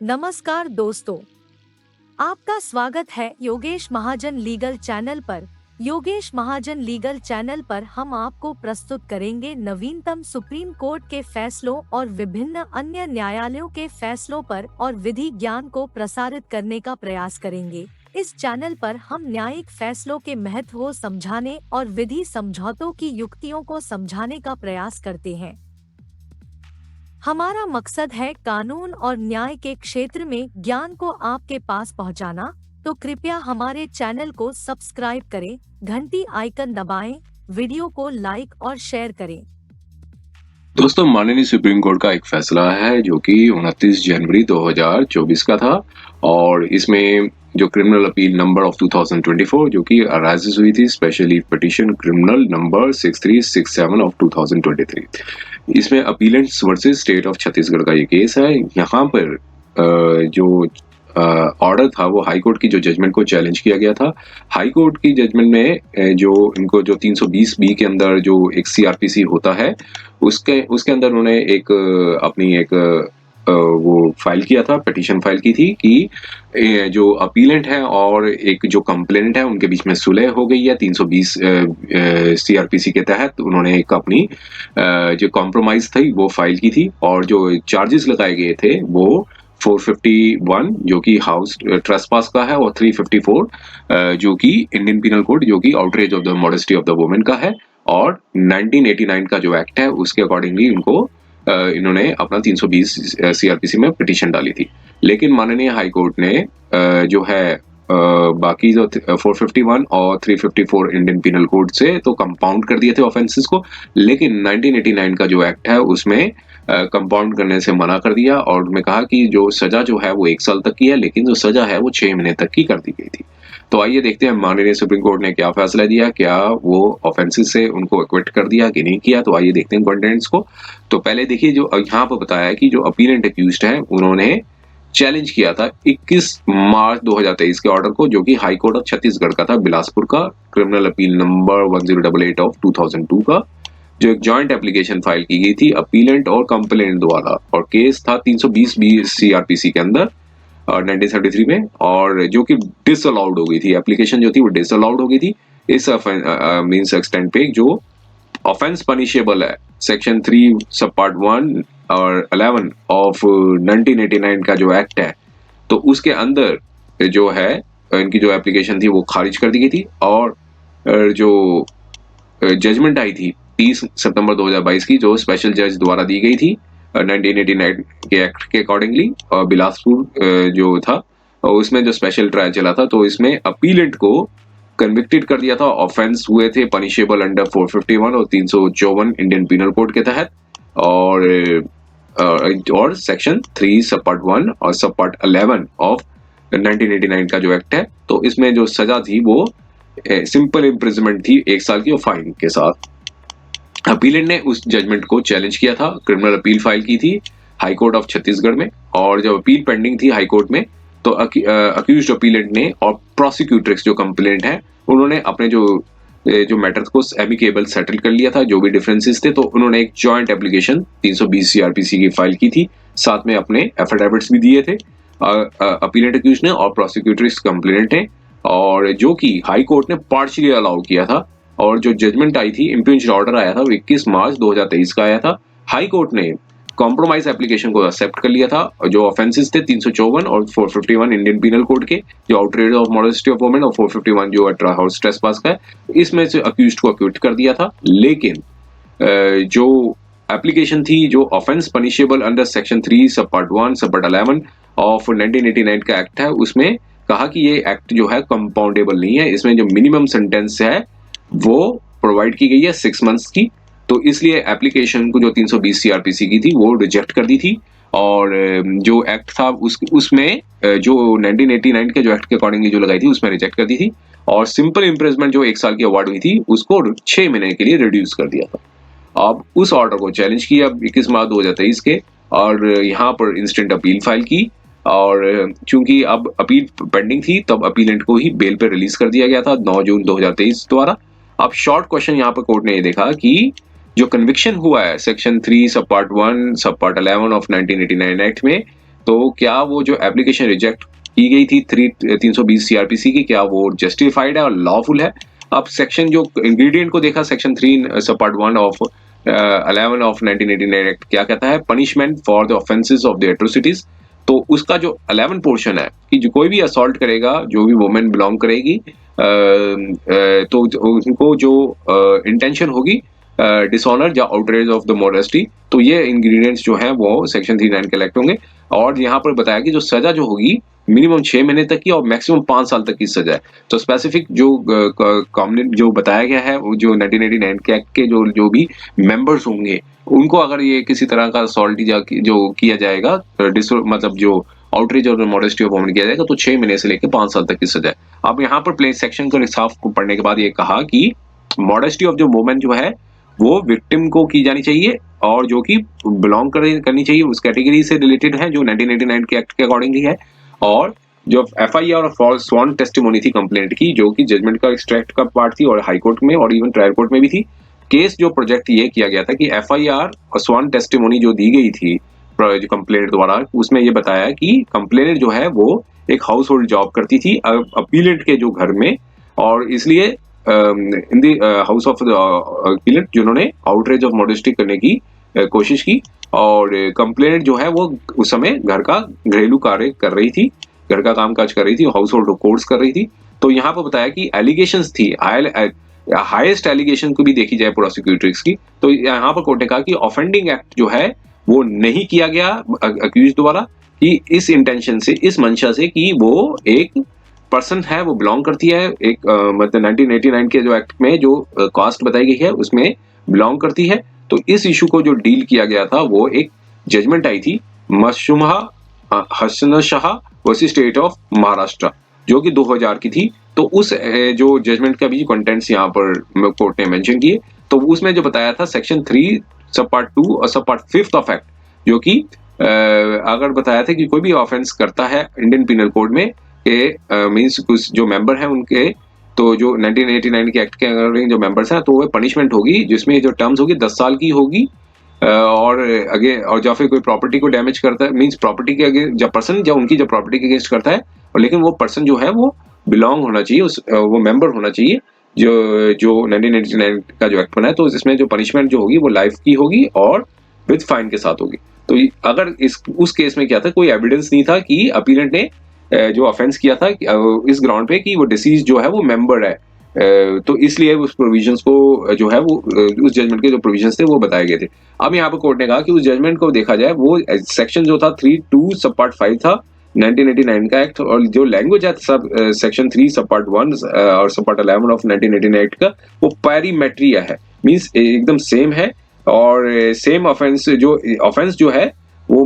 नमस्कार दोस्तों, आपका स्वागत है योगेश महाजन लीगल चैनल पर। योगेश महाजन लीगल चैनल पर हम आपको प्रस्तुत करेंगे नवीनतम सुप्रीम कोर्ट के फैसलों और विभिन्न अन्य न्यायालयों के फैसलों पर और विधि ज्ञान को प्रसारित करने का प्रयास करेंगे। इस चैनल पर हम न्यायिक फैसलों के महत्व को समझाने और विधि समझौतों की युक्तियों को समझाने का प्रयास करते हैं। हमारा मकसद है कानून और न्याय के क्षेत्र में ज्ञान को आपके पास पहुंचाना, तो कृपया हमारे चैनल को सब्सक्राइब करें, घंटी आइकन दबाएं, वीडियो को लाइक और शेयर करें। दोस्तों, माननीय सुप्रीम कोर्ट का एक फैसला है जो कि 29 जनवरी 2024 का था और इसमें जो क्रिमिनल अपील नंबर ऑफ 2024 जो कि अराइज हुई थी specially petition criminal number 6367 of 2023, इसमें अपीलेंट्स वर्सेस स्टेट ऑफ छत्तीसगढ़ का ये केस है। यहाँ पर जो ऑर्डर था वो हाई कोर्ट की जो जजमेंट को चैलेंज किया गया था। हाई कोर्ट की जजमेंट में जो इनको जो 320 बी के अंदर जो एक सीआरपीसी होता है उसके अंदर उन्होंने एक अपनी एक वो फाइल किया था, पिटीशन फाइल की थी कि जो अपीलेंट है और एक जो कंप्लेनेंट है उनके बीच में सुलह हो गई है। 320 सीआरपीसी के तहत उन्होंने एक अपनी जो कॉम्प्रोमाइज थी वो फाइल की थी और जो चार्जेस लगाए गए थे वो 451 जो कि हाउस ट्रेसपास का है और 354 जो कि इंडियन पिनल कोड जो कि outrage of the modesty of the women का है और 1989 का जो एक्ट है उसके अकॉर्डिंगली इनको इन्होंने अपना 320 सीआरपीसी में पिटीशन डाली थी। लेकिन माननीय हाई कोर्ट ने जो है बाकी जो 451 और 354 इंडियन पिनल कोड से तो कंपाउंड कर दिए थे ऑफेंसेस को, लेकिन 1989 का जो एक्ट है उसमें कंपाउंड करने से मना कर दिया और उन्होंने कहा कि जो सजा जो है वो 1 साल तक की है, लेकिन जो सजा है वो 6 महीने तक की कर दी गई थी। तो आइए देखते हैं माननीय सुप्रीम कोर्ट ने क्या फैसला दिया, क्या वो ऑफेंसेस से उनको एक्विट कर दिया कि नहीं किया। तो आइए देखते हैं कंटेंट्स को। तो पहले देखिए, जो यहाँ पर बताया है कि जो अपीलेंट एक्यूज्ड है उन्होंने चैलेंज किया था 21 मार्च 2023 के ऑर्डर को, जो कि हाई कोर्ट ऑफ छत्तीसगढ़ का था, बिलासपुर का, क्रिमिनल अपील नंबर 1088 ऑफ 2002 का, जो एक जॉइंट एप्लीकेशन फाइल की गई थी अपीलेंट और कंप्लेंट द्वारा और केस था 320 बी सीआरपीसी के अंदर और 1973 में, और जो कि डिसअलाउड हो गई थी। एप्लीकेशन जो थी वो डिसअलाउड हो गई थी इस मींस एक्सटेंट पे जो ऑफेंस पनिशेबल है सेक्शन 3 सब पार्ट 1 और 11 ऑफ 1989 का जो एक्ट है, तो उसके अंदर जो है इनकी जो एप्लीकेशन थी वो खारिज कर दी गई थी और जो जजमेंट आई थी 30 सितंबर 2022 की, जो स्पेशल जज द्वारा दी गई थी 1989 के एक्ट के अकॉर्डिंगली बिलासपुर जो था, उसमें जो स्पेशल ट्रायल चला था, तो इसमें अपीलेंट को कन्विक्टेड कर दिया था। ऑफेंस हुए थे पनिशेबल अंडर 451 और 354 इंडियन पिनल कोड के तहत और सेक्शन 3 सब पार्ट 1 और सब पार्ट 11 ऑफ 1989 का जो एक्ट है, तो इसमें जो सजा थी वो सिंपल इम्प्रिजनमेंट थी 1 साल की और फाइन के साथ। अपीलेंट ने उस जजमेंट को चैलेंज किया था, क्रिमिनल अपील फाइल की थी हाई कोर्ट ऑफ छत्तीसगढ़ में, और जब अपील पेंडिंग थी हाई कोर्ट में तो अक्यूज्ड अपीलेंट ने और प्रोसिक्यूटर्स जो कंप्लेंट है उन्होंने अपने जो मैटर को एमिकेबल सेटल कर लिया था, जो भी डिफरेंसेस थे, तो उन्होंने एक जॉइंट एप्लीकेशन 320 सीआरपीसी की फाइल की थी, साथ में अपने एफिडेविट्स भी दिए थे अपीलेंट अक्यूज्ड ने और प्रोसिक्यूटर्स कंप्लेनेंट ने, और जो कि हाई कोर्ट ने पार्शियली अलाउ किया था। और जो जजमेंट आई थी, इम्पीच ऑर्डर आया था, वो 21 मार्च 2023 का आया था। हाई कोर्ट ने कॉम्प्रोमाइज एप्लीकेशन को एक्सेप्ट कर लिया था और जो ऑफेंसेस थे 354 और 451 इंडियन पिनल कोड के, जो outrage of modesty of women, और 451 जो हाउस ट्रेसपास का है, इसमें से अक्यूज्ड को एक्विट कर दिया था। लेकिन जो एप्लीकेशन थी, जो ऑफेंस पनिशेबल अंडर सेक्शन 3 सब पार्ट 1 सब पार्ट 11 ऑफ 1989 का एक्ट है, उसमें कहा कि ये एक्ट जो है कंपाउंडेबल नहीं है, इसमें जो मिनिमम सेंटेंस है वो प्रोवाइड की गई है 6 मंथ्स की, तो इसलिए एप्लीकेशन को जो 320 सीआरपीसी की थी वो रिजेक्ट कर दी थी। और जो एक्ट था उसमें जो 1989 के जो एक्ट के अकॉर्डिंगली जो लगाई थी उसमें रिजेक्ट कर दी थी, और सिंपल इम्प्रिजनमेंट जो 1 साल की अवार्ड हुई थी उसको 6 महीने के लिए रिड्यूस कर दिया था। अब उस ऑर्डर को चैलेंज किया 21 मार्च 2023 के, और यहाँ पर इंस्टेंट अपील फाइल की, और चूंकि अब अपील पेंडिंग थी तब अपीलेंट को ही बेल पे रिलीज कर दिया गया था 9 जून 2023 द्वारा। अब शॉर्ट क्वेश्चन यहाँ पर कोर्ट ने ये देखा कि जो कन्विक्शन हुआ है सेक्शन 3 सब पार्ट 1 सब पार्ट 11 ऑफ 1989 एक्ट में, तो क्या वो जो एप्लीकेशन रिजेक्ट की गई थी 320 सीआरपीसी की, क्या वो जस्टिफाइड है और लॉफुल है? अब सेक्शन जो इंग्रेडिएंट को देखा, सेक्शन 3 सब पार्ट 1 ऑफ 11 ऑफ 1989 एक्ट क्या कहता है? Punishment for the offences of the atrocities. तो उसका जो 11 पोर्शन है कि जो कोई भी असॉल्ट करेगा, जो भी वुमेन बिलोंग करेगी, तो उनको जो इंटेंशन होगी डिसऑनर या आउटरेज ऑफ द मॉडेस्टी, तो ये इंग्रेडिएंट्स जो हैं वो सेक्शन 39 कलेक्ट होंगे। और यहाँ पर बताया कि जो सजा जो होगी मिनिमम 6 महीने तक की और मैक्सिमम 5 साल तक की सजा है। तो स्पेसिफिक जो कॉमन जो बताया गया है, वो जो 1989 के एक्ट के जो भी मेंबर्स होंगे, उनको अगर ये किसी तरह का असॉल्ट या जो किया जाएगा, मतलब जो आउटरीच और मॉडेस्टी ऑफ वुमन किया जाएगा, तो 6 महीने से लेकर 5 साल तक की सजा है। अब यहाँ पर प्लेन सेक्शन को साफ पढ़ने के बाद ये कहा कि मॉडेस्टी ऑफ जो वुमन जो है वो विक्टिम को की जानी चाहिए, और जो कि बिलोंग करनी चाहिए उस कैटेगरी से रिलेटेड है जो 1989 के एक्ट के अकॉर्डिंगली है। और जो एफआईआर और फॉल्स स्वॉन टेस्टिमोनी थी कंप्लेंट की, जो कि जजमेंट का एक्सट्रैक्ट का पार्ट थी और हाई कोर्ट में और इवन ट्रायल कोर्ट में भी थी। केस जो प्रोजेक्ट ये किया गया था कि एफआईआर और स्वॉन टेस्टिमोनी जो दी गई थी कंप्लेंट द्वारा, उसमें ये बताया कि कंप्लेनेंट जो है वो एक हाउस होल्ड जॉब करती थी अपीलेंट के जो घर में, और इसलिए in the house of appellate जिन्होंने आउटरेज ऑफ मॉडेस्टी करने की कोशिश की, और कंप्लेनेंट जो है वो उस समय घर का घरेलू कार्य कर रही थी, घर का कामकाज कर रही थी, हाउस होल्ड कोर्स कर रही थी। तो यहाँ पर बताया कि एलिगेशंस थी, हाईएस्ट एलिगेशन को भी देखी जाए प्रोसिक्यूटर्स की, तो यहाँ पर कोर्ट ने कहा कि ऑफेंडिंग एक्ट जो है वो नहीं किया गया अक्यूज द्वारा, कि इस इंटेंशन से, इस मंशा से कि वो एक पर्सन है, वो बिलोंग करती है एक मतलब 1989 के जो एक्ट में जो कास्ट बताई गई है उसमें बिलोंग करती है। तो इस इशू को जो डील किया गया था वो एक जजमेंट आई थी Mashuma Hasan Shah versus state of Maharashtra, जो कि 2000 की थी। तो उस जो जजमेंट का भी कंटेंट्स यहाँ पर कोर्ट ने मेंशन किए। तो उसमें जो बताया था सेक्शन 3 सब पार्ट 2 और सब पार्ट 5 ऑफ एक्ट, जो कि अगर बताया था कि कोई भी ऑफेंस करता है इंडियन पिनल कोड में के मींस कुछ जो मेंबर हैं उनके, तो जो 1989 के एक्ट के अकॉर्डिंग जो मेंबर्स हैं, तो वो पनिशमेंट होगी जिसमें जो टर्म्स होगी 10 साल की होगी, और और या फिर कोई प्रॉपर्टी को डैमेज करता है, मींस प्रॉपर्टी के अगेंस्ट जब पर्सन या उनकी जो प्रॉपर्टी के अगेंस्ट करता है, और लेकिन वो पर्सन जो है वो बिलोंग होना चाहिए, उस वो मेंबर होना चाहिए जो 1989 का जो एक्ट बना है। तो इसमें जो पनिशमेंट जो होगी वो लाइफ की होगी और विद फाइन के साथ होगी। तो अगर उस केस में क्या था, कोई एविडेंस नहीं था कि अपीलेंट ने जो ऑफेंस किया था इस ग्राउंड पे कि वो डिसीज जो है वो मेंबर है, तो इसलिए उस प्रोविजंस को जो है वो उस जजमेंट के जो प्रोविजंस थे वो बताए गए थे। अब यहाँ पर कोर्ट ने कहा कि उस जजमेंट को देखा जाए, वो सेक्शन जो था 3(2) सब पार्ट 5 था 1989 का एक्ट, और जो लैंग्वेज है सब सेक्शन 3 सब पार्ट 1 और सब पार्ट 11 ऑफ 1989 का, वो पैरीमेट्रिया है, मींस एकदम सेम है। और सेम ऑफेंस जो है वो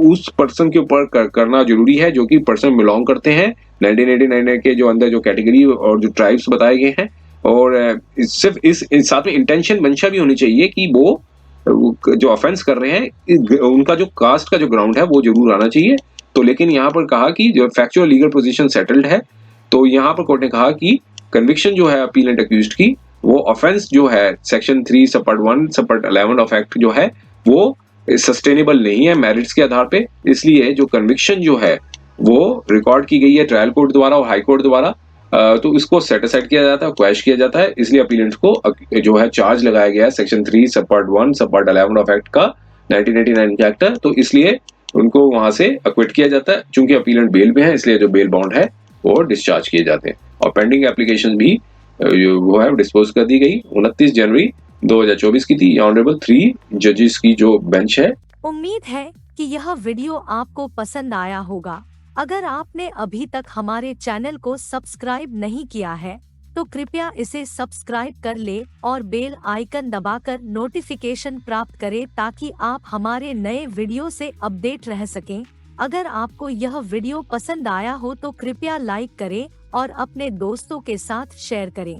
उस पर्सन के ऊपर करना जरूरी है जो कि पर्सन बिलोंग करते हैं 1989 के जो अंदर जो कैटेगरी और जो ट्राइब्स बताए गए हैं। और सिर्फ इस साथ में इंटेंशन मंशा भी होनी चाहिए कि वो जो ऑफेंस कर रहे हैं उनका जो कास्ट का जो ग्राउंड है वो जरूर आना चाहिए। तो लेकिन यहाँ पर कहा कि जो फैक्चुअल लीगल पोजीशन सेटल्ड है, तो यहाँ पर कोर्ट ने कहा कि कन्विक्शन जो है अपीलेंट अक्यूज्ड की, वो ऑफेंस जो है सेक्शन 3 सब पार्ट 1 सब पार्ट 11 ऑफ एक्ट जो है वो सस्टेनेबल नहीं है मेरिट्स के आधार पे। इसलिए जो कन्विक्शन जो है वो रिकॉर्ड की गई है ट्रायल कोर्ट द्वारा और हाई कोर्ट द्वारा, तो इसको सेट असाइड किया जाता है, क्वैश किया जाता है। इसलिए अपीलेंट को जो है चार्ज लगाया गया है सेक्शन 3 सब पार्ट 1 सब पार्ट 11 ऑफ एक्ट का 1989 के एक्ट है, तो इसलिए उनको वहां से अक्विट किया जाता है। चूंकि अपीलेंट बेल में है इसलिए जो बेल बॉन्ड है वो डिस्चार्ज किए जाते हैं, और पेंडिंग एप्लीकेशन भी वो है डिस्पोज कर दी गई 29 जनवरी 2024 की थी ऑनरेबल 3 जजेस की जो बेंच है। उम्मीद है कि यह वीडियो आपको पसंद आया होगा। अगर आपने अभी तक हमारे चैनल को सब्सक्राइब नहीं किया है तो कृपया इसे सब्सक्राइब कर ले और बेल आइकन दबाकर नोटिफिकेशन प्राप्त करें ताकि आप हमारे नए वीडियो से अपडेट रह सकें। अगर आपको यह वीडियो पसंद आया हो तो कृपया लाइक करें और अपने दोस्तों के साथ शेयर करें।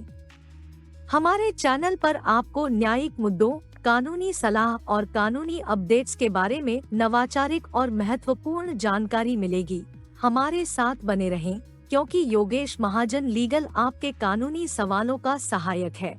हमारे चैनल पर आपको न्यायिक मुद्दों, कानूनी सलाह और कानूनी अपडेट्स के बारे में नवाचारिक और महत्वपूर्ण जानकारी मिलेगी। हमारे साथ बने रहें, क्योंकि योगेश महाजन लीगल आपके कानूनी सवालों का सहायक है।